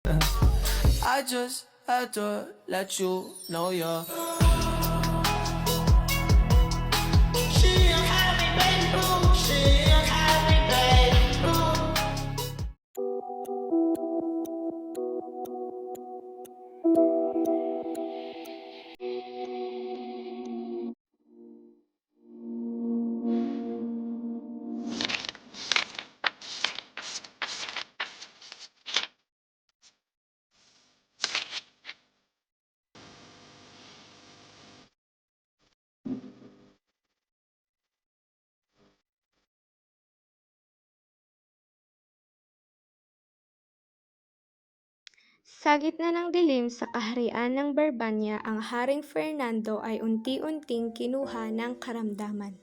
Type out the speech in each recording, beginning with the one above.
I just had to let you know you're Sa gitna ng dilim sa kaharian ng Barbanya, ang Haring Fernando ay unti-unting kinuha ng karamdaman.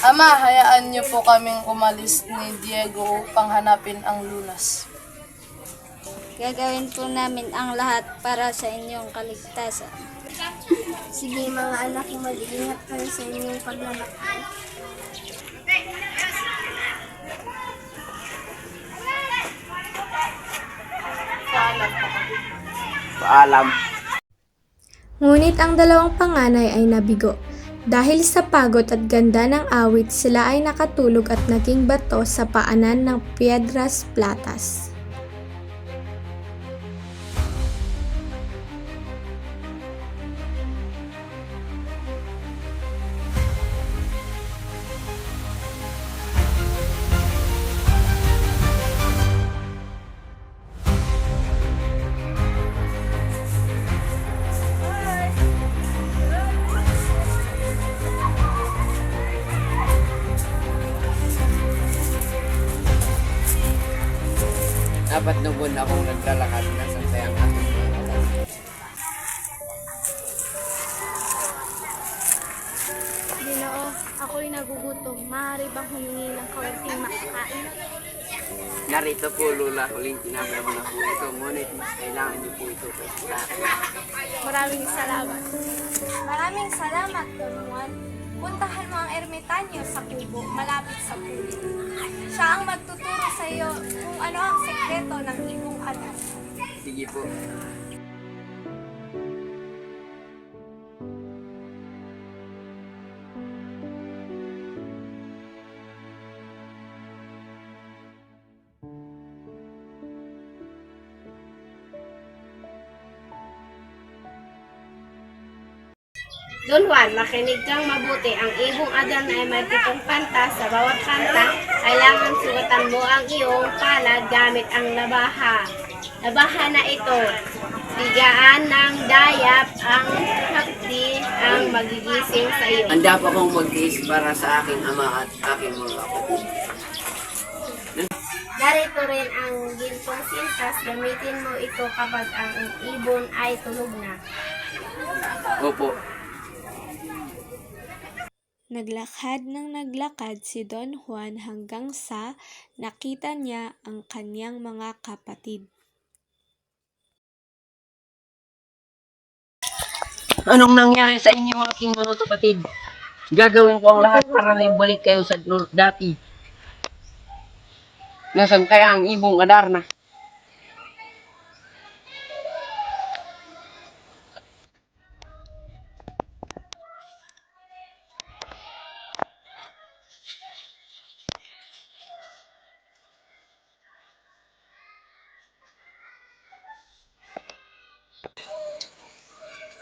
Ama, hayaan niyo po kaming umalis ni Diego upang hanapin ang lunas. Gagawin po namin ang lahat para sa inyong kaligtasan. Sige mga anak, mag-iingat kayo sa inyong paglalakbay. Paalam. Ngunit ang dalawang panganay ay nabigo. Dahil sa pagod at ganda ng awit, sila ay nakatulog at naging bato sa paanan ng Piedras Platas. Dapat na buwan akong naglalakad na sa sayang aking mga alam. Ginoo, ako'y nagugutom. Maaari bang humingi ng kaunting makakain? Narito po, Lula. Huling tinapay mo na po ito. Ngunit mas kailangan niyo po ito sa akin. Maraming salamat. Maraming salamat, Don Juan. Puntahan mo ang ermitanyo sa kubo, malapit sa puno. Siya ang magtuturo sa iyo kung ano ang sekreto ng ibong anak. Sige po. Don Juan, makinig kang mabuti. Ang ibong Adan ay may 7 kanta. Sa bawat kanta, kailangan sugatan mo ang iyong palad gamit ang labaha. Labaha na ito, bigaan ng dayap ang hapdi ang magigising sa iyo. Handa pa akong magtiis para sa aking ama at aking mga kapatid. Narito rin ang gintong sintas. Gamitin mo ito kapag ang ibon ay tulog na. Opo. Naglakad ng naglakad si Don Juan hanggang sa nakita niya ang kanyang mga kapatid. Anong nangyari sa inyo aking mga kapatid? Gagawin ko ang lahat para naibalik kayo sa dati. Nasaan kaya ang ibong Adarna?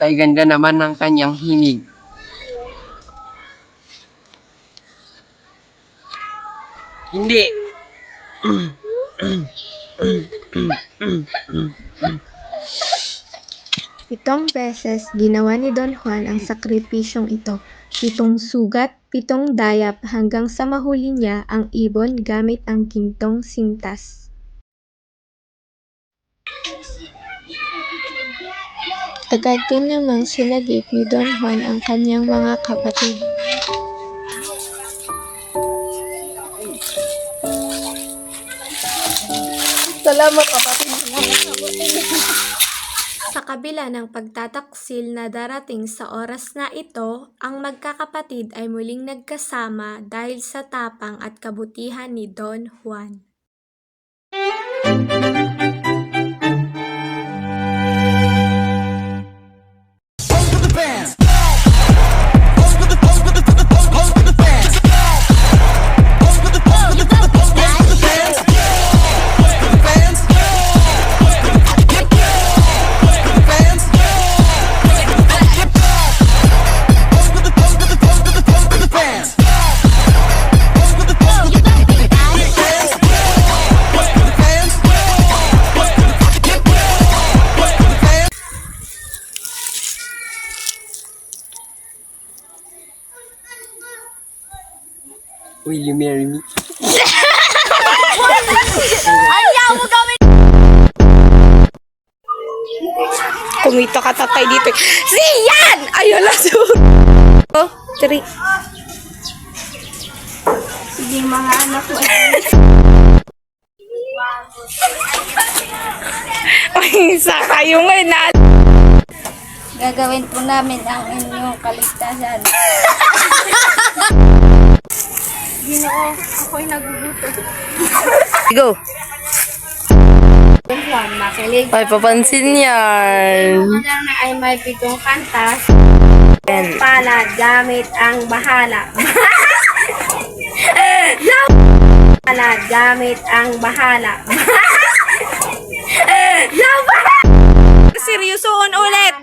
Kay ganda naman ng kanyang himig. Hindi. 7 beses ginawa ni Don Juan ang sakripisyong ito. 7 sugat, 7 dayap hanggang sa mahuli niya ang ibon gamit ang gintong sintas. Agad din namang sinagip ni Don Juan ang kanyang mga kapatid. Salamat kapatid. Sa kabila ng pagtataksil na darating sa oras na ito, ang magkakapatid ay muling nagkasama dahil sa tapang at kabutihan ni Don Juan. Will you marry me? Kumita ka tatay dito. Siyan! Ayun lang. 3. Sige mga anak ko. Ay, sa kayo ngayon na. Gagawin po namin ang inyong kaligtasan. Ginoo, ako'y nagugutom. Go. Don Juan, makinig. Ay, papansin yan. Madang na ay may 7 kantas. Palad gamit ang bahala. Palad gamit ang bahala. Seryosoon ulit.